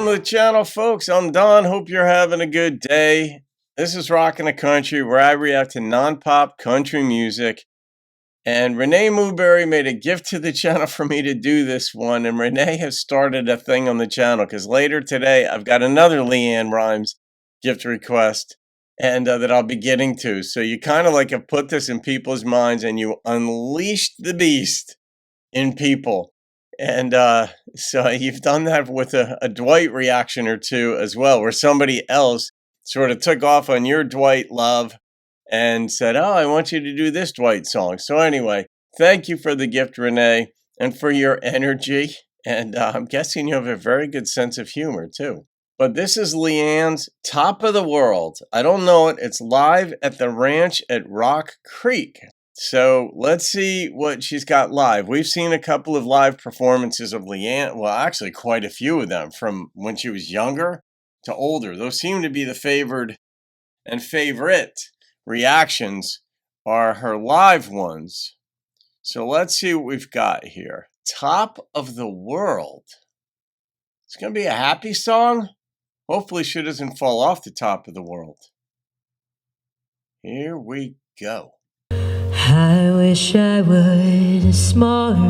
to the channel, folks. I'm Don. Hope you're having a good day. This is Rockin' the Country, where I react to non-pop country music. And Renee Mooberry made a gift to the channel for me to do this one. And Renee has started a thing on the channel because later today I've got another LeAnn Rhymes gift request and that I'll be getting to. So you kind of like have put this in people's minds and you unleashed the beast in people. And so you've done that with a Dwight reaction or two as well, where somebody else sort of took off on your Dwight love and said, oh, I want you to do this Dwight song. So anyway, thank you for the gift, Renee, and for your energy. And I'm guessing you have a very good sense of humor, too. But this is LeAnn's Top of the World. I don't know it. It's live at the ranch at Rock Creek. So let's see what she's got live. We've seen a couple of live performances of LeAnn. Well, actually quite a few of them from when she was younger to older. Those seem to be the favored and favorite reactions are her live ones. So let's see what we've got here. Top of the World. It's going to be a happy song. Hopefully she doesn't fall off the top of the world. Here we go. I wish I was smarter.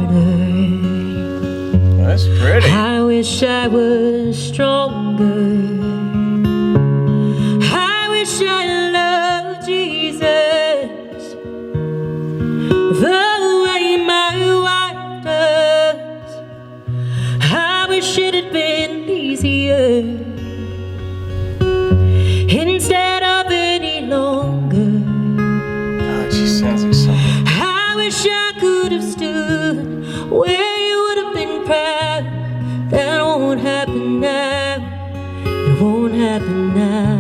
That's pretty. I wish I was stronger. I wish I loved Jesus the way my wife does. I wish it had been easier instead of any longer. God, she sounds like something. I wish I could have stood where you would have been proud. That won't happen now. It won't happen now.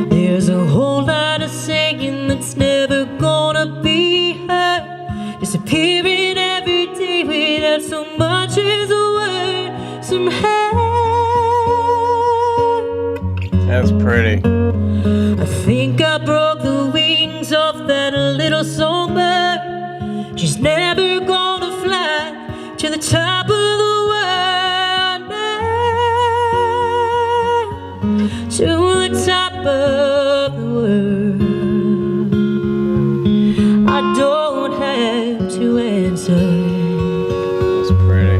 There's a whole lot of singing that's never gonna be heard, disappearing every day without so much as a word. Somehow That's pretty. I think I broke the wings off that little songbird. She's never gonna fly to the top of the world now. To the top of the world. I don't have to answer That's pretty.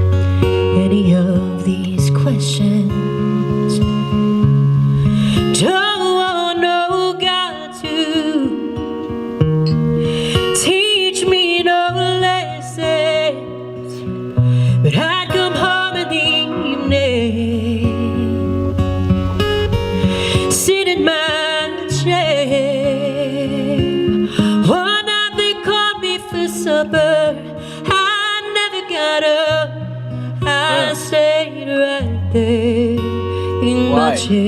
any of these questions. Don't want no God to teach me no lessons, but I'd come home in the evening, sit in my chair. One night they called me for supper. I never got up. I stayed right there in my Why? chair.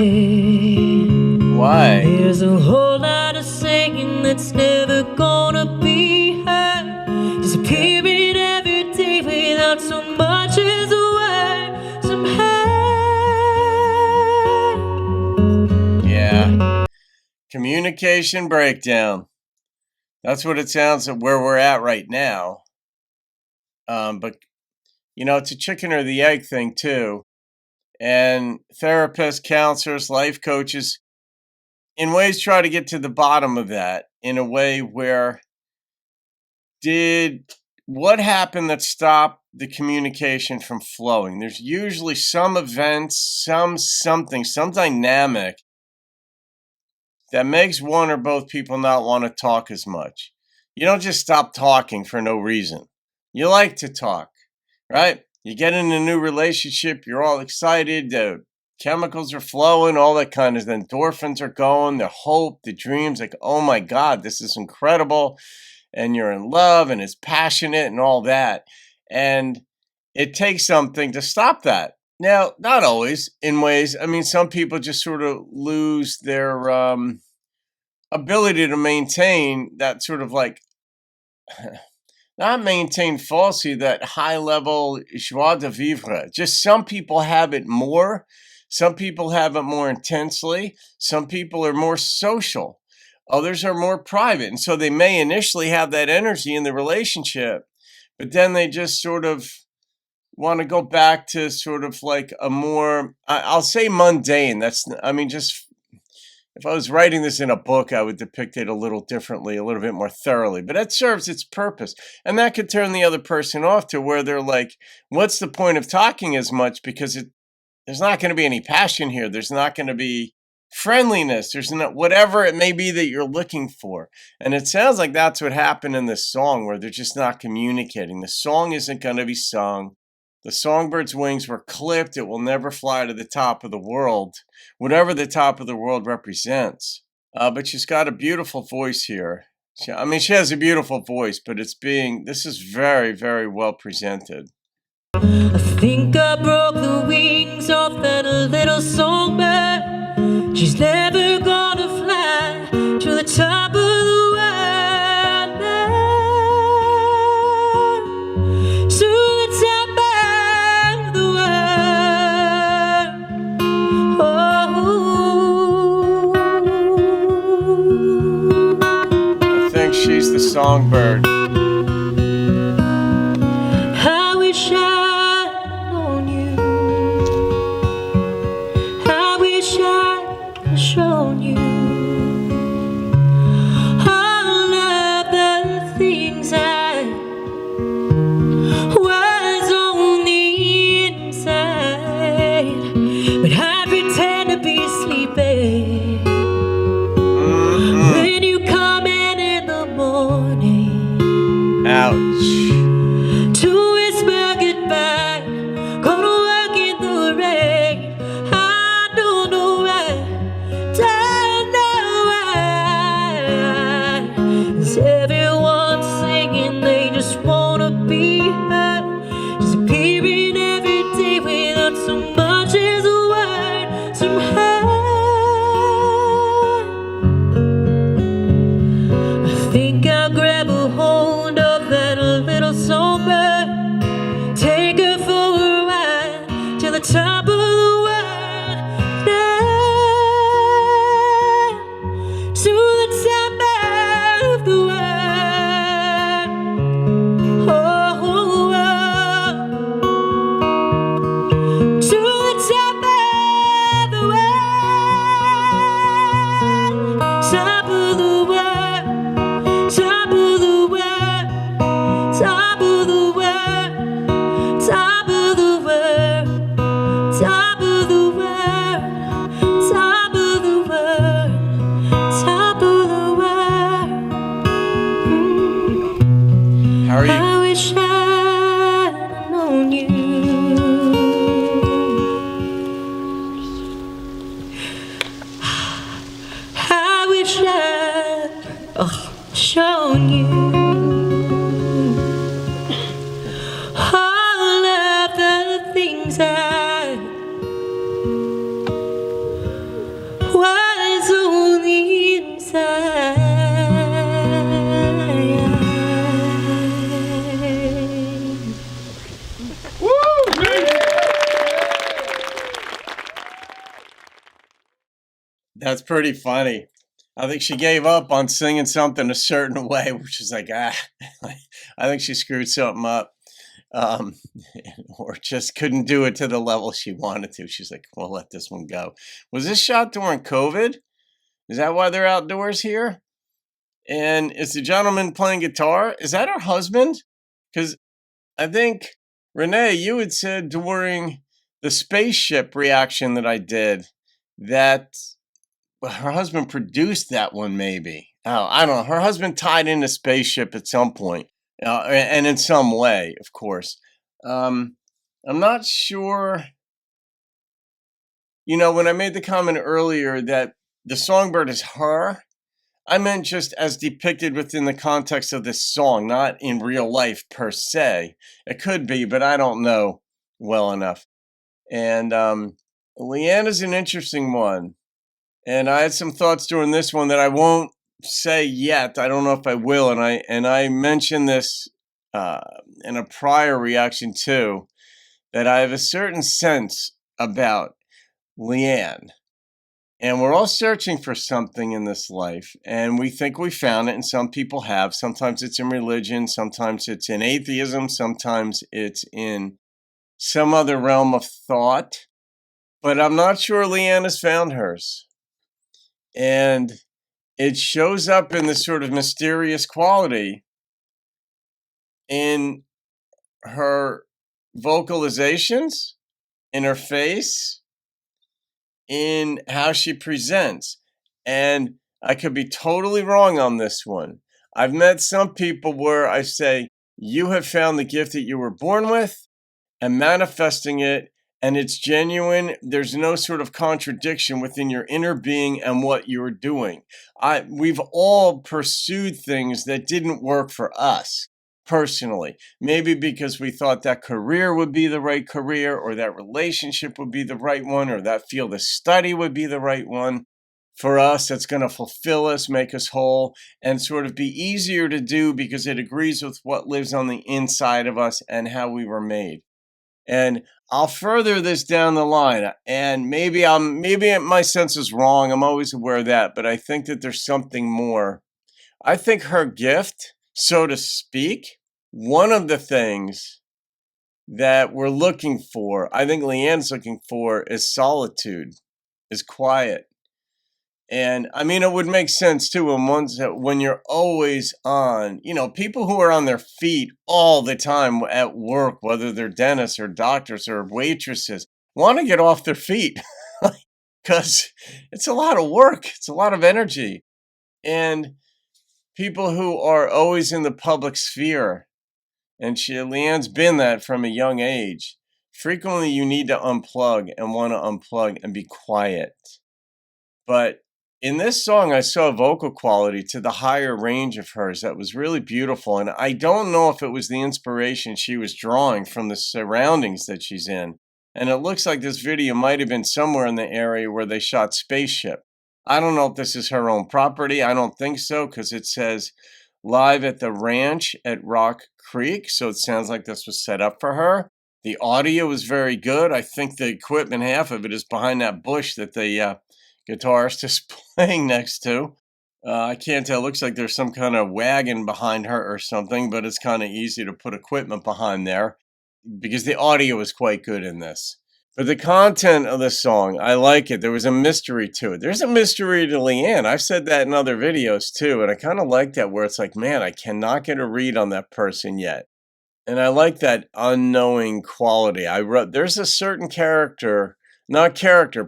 Why? There's a whole lot of singing that's never gonna be heard, disappearing every day without so much as a word. Somehow. Yeah. Communication breakdown. That's what it sounds like where we're at right now. But, you know, it's a chicken or the egg thing, too. And therapists, counselors, life coaches, in ways try to get to the bottom of that in a way where what happened that stopped the communication from flowing? There's usually some event, some dynamic that makes one or both people not want to talk as much. You don't just stop talking for no reason. You like to talk, right? You get in a new relationship, you're all excited, the chemicals are flowing, all that kind of, the endorphins are going, the hope, the dreams, like, oh my God, this is incredible. And you're in love and it's passionate and all that. And it takes something to stop that. Now, not always in ways, I mean, some people just sort of lose their ability to maintain that sort of like, not maintain falsely, that high level joie de vivre. Just some people have it more. Some people have it more intensely. Some people are more social. Others are more private. And so they may initially have that energy in the relationship, but then they just sort of want to go back to sort of like a more, I'll say mundane. Just if I was writing this in a book, I would depict it a little differently, a little bit more thoroughly, but that serves its purpose. And that could turn the other person off to where they're like, what's the point of talking as much? Because there's not going to be any passion here. There's not going to be friendliness. There's not whatever it may be that you're looking for. And it sounds like that's what happened in this song, where they're just not communicating. The song isn't going to be sung. The songbird's wings were clipped. It will never fly to the top of the world, whatever the top of the world represents. But she's got a beautiful voice here. She has a beautiful voice, but this is very, very well presented. I think I broke the wings off that little songbird. She's never gonna fly to the top of the world. To the top of the world. I think she's the songbird. I wish I'd known you. I wish I'd shown you all of the things I was on the inside, but I pretend to be sleeping when you come in the morning. Ouch. To whisper goodbye, gonna work in the rain. I don't know why, don't know why. Is everyone singing they just wanna be heard? Disappearing every day without so much as a word. Somehow I think I'll grab a hold of that little songbird, take her for a ride to the top of the world. Down to the top of the world. Oh, to the top of the world. Top of the world. Top of the world. Top of the world. Top of the world. Top of the world. Top of the world. Top of the world. How are you? I wish I'd known you. I wish I'd shown you all of the things I was on the inside. That's pretty funny. I think she gave up on singing something a certain way, which is like, I think she screwed something up, um, or just couldn't do it to the level she wanted to. She's like, we'll let this one go. Was this shot during COVID? Is that why they're outdoors here? And is the gentleman playing guitar? Is that her husband? Because I think, Renee, you had said during the spaceship reaction that I did that her husband produced that one, maybe. Oh, I don't know. Her husband tied in a spaceship at some point, and in some way, of course. I'm not sure. When I made the comment earlier that the songbird is her, I meant just as depicted within the context of this song, not in real life per se. It could be, but I don't know well enough. And LeAnn is an interesting one. And I had some thoughts during this one that I won't say yet. I don't know if I will. And I mentioned this in a prior reaction too, that I have a certain sense about LeAnn. And we're all searching for something in this life, and we think we found it, and some people have. Sometimes it's in religion, sometimes it's in atheism, sometimes it's in some other realm of thought, but I'm not sure LeAnn has found hers. And it shows up in this sort of mysterious quality in her vocalizations, in her face, in how she presents. And I could be totally wrong on this one. I've met some people where I say, you have found the gift that you were born with and manifesting it, and it's genuine. There's no sort of contradiction within your inner being and what you're doing. We've all pursued things that didn't work for us personally, maybe because we thought that career would be the right career, or that relationship would be the right one, or that field of study would be the right one for us. It's going to fulfill us, make us whole, and sort of be easier to do because it agrees with what lives on the inside of us and how we were made. And I'll further this down the line, and maybe my sense is wrong. I'm always aware of that, but I think that there's something more. I think her gift, so to speak, one of the things that we're looking for, I think LeAnn's looking for, is solitude, is quiet. And I mean, it would make sense too when you're always on, people who are on their feet all the time at work, whether they're dentists or doctors or waitresses, want to get off their feet because it's a lot of work. It's a lot of energy. And people who are always in the public sphere, and LeAnn's been that from a young age, frequently you need to unplug and want to unplug and be quiet. But in this song, I saw a vocal quality to the higher range of hers that was really beautiful. And I don't know if it was the inspiration she was drawing from the surroundings that she's in. And it looks like this video might have been somewhere in the area where they shot Spaceship. I don't know if this is her own property. I don't think so, because it says live at the ranch at Rock Creek. So it sounds like this was set up for her. The audio was very good. I think the equipment, half of it is behind that bush that the guitarist is playing next to. I can't tell. It looks like there's some kind of wagon behind her or something, but it's kind of easy to put equipment behind there because the audio is quite good in this. But the content of the song, I like it. There was a mystery to it. There's a mystery to LeAnn. I've said that in other videos too, and I kind of like that, where it's like, man, I cannot get a read on that person yet. And I like that unknowing quality. There's a certain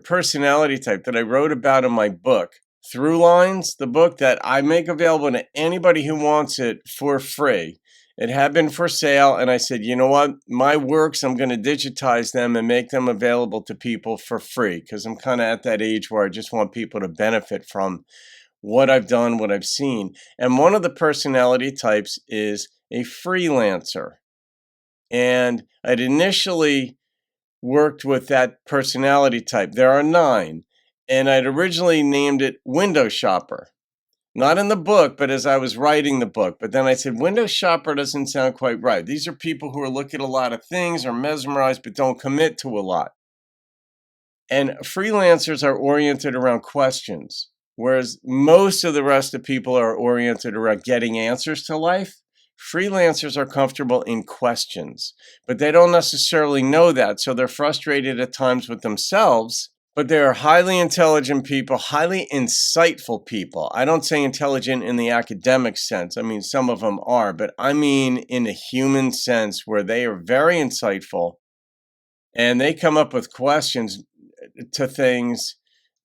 personality type that I wrote about in my book, Through Lines, the book that I make available to anybody who wants it for free. It had been for sale, and I said, you know what? My works, I'm going to digitize them and make them available to people for free, because I'm kind of at that age where I just want people to benefit from what I've done, what I've seen. And one of the personality types is a freelancer. And I'd initially worked with that personality type. There are 9. And I'd originally named it Window Shopper. Not in the book, but as I was writing the book. But then I said, window shopper doesn't sound quite right. These are people who are looking at a lot of things, are mesmerized, but don't commit to a lot. And freelancers are oriented around questions, whereas most of the rest of people are oriented around getting answers to life. Freelancers are comfortable in questions, but they don't necessarily know that. So they're frustrated at times with themselves. But they are highly intelligent people, highly insightful people. I don't say intelligent in the academic sense. I mean, some of them are, but I mean in a human sense, where they are very insightful and they come up with questions to things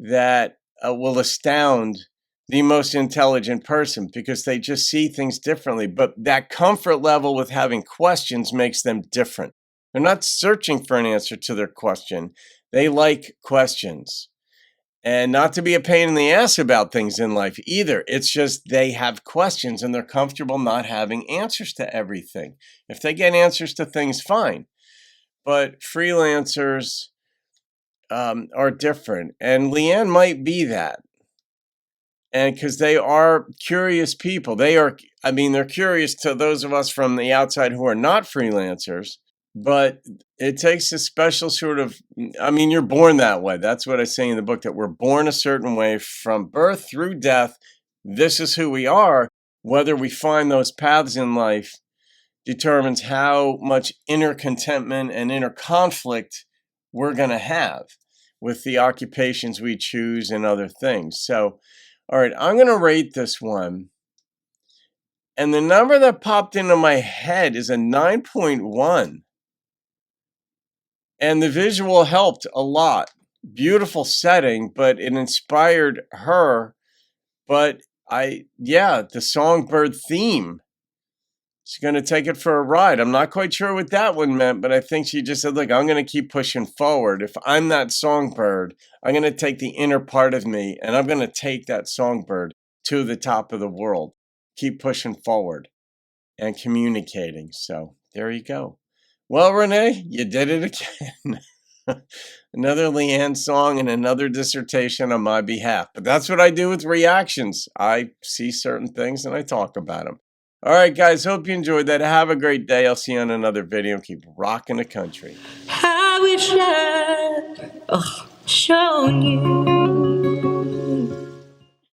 that will astound the most intelligent person, because they just see things differently. But that comfort level with having questions makes them different. They're not searching for an answer to their question. They like questions, and not to be a pain in the ass about things in life either. It's just they have questions and they're comfortable not having answers to everything. If they get answers to things, fine. But freelancers are different, and LeAnn might be that. And because they are curious people, they're curious to those of us from the outside who are not freelancers. But it takes a special sort of, you're born that way. That's what I say in the book, that we're born a certain way from birth through death. This is who we are. Whether we find those paths in life determines how much inner contentment and inner conflict we're going to have with the occupations we choose and other things. So, all right, I'm going to rate this one. And the number that popped into my head is a 9.1. And the visual helped a lot. Beautiful setting, but it inspired her. But the songbird theme. She's going to take it for a ride. I'm not quite sure what that one meant, but I think she just said, look, I'm going to keep pushing forward. If I'm that songbird, I'm going to take the inner part of me and I'm going to take that songbird to the top of the world. Keep pushing forward and communicating. So there you go. Well, Renee, you did it again. Another LeAnn song and another dissertation on my behalf. But that's what I do with reactions. I see certain things and I talk about them. All right, guys, hope you enjoyed that. Have a great day. I'll see you on another video. Keep rocking the country. I wish I'd shown you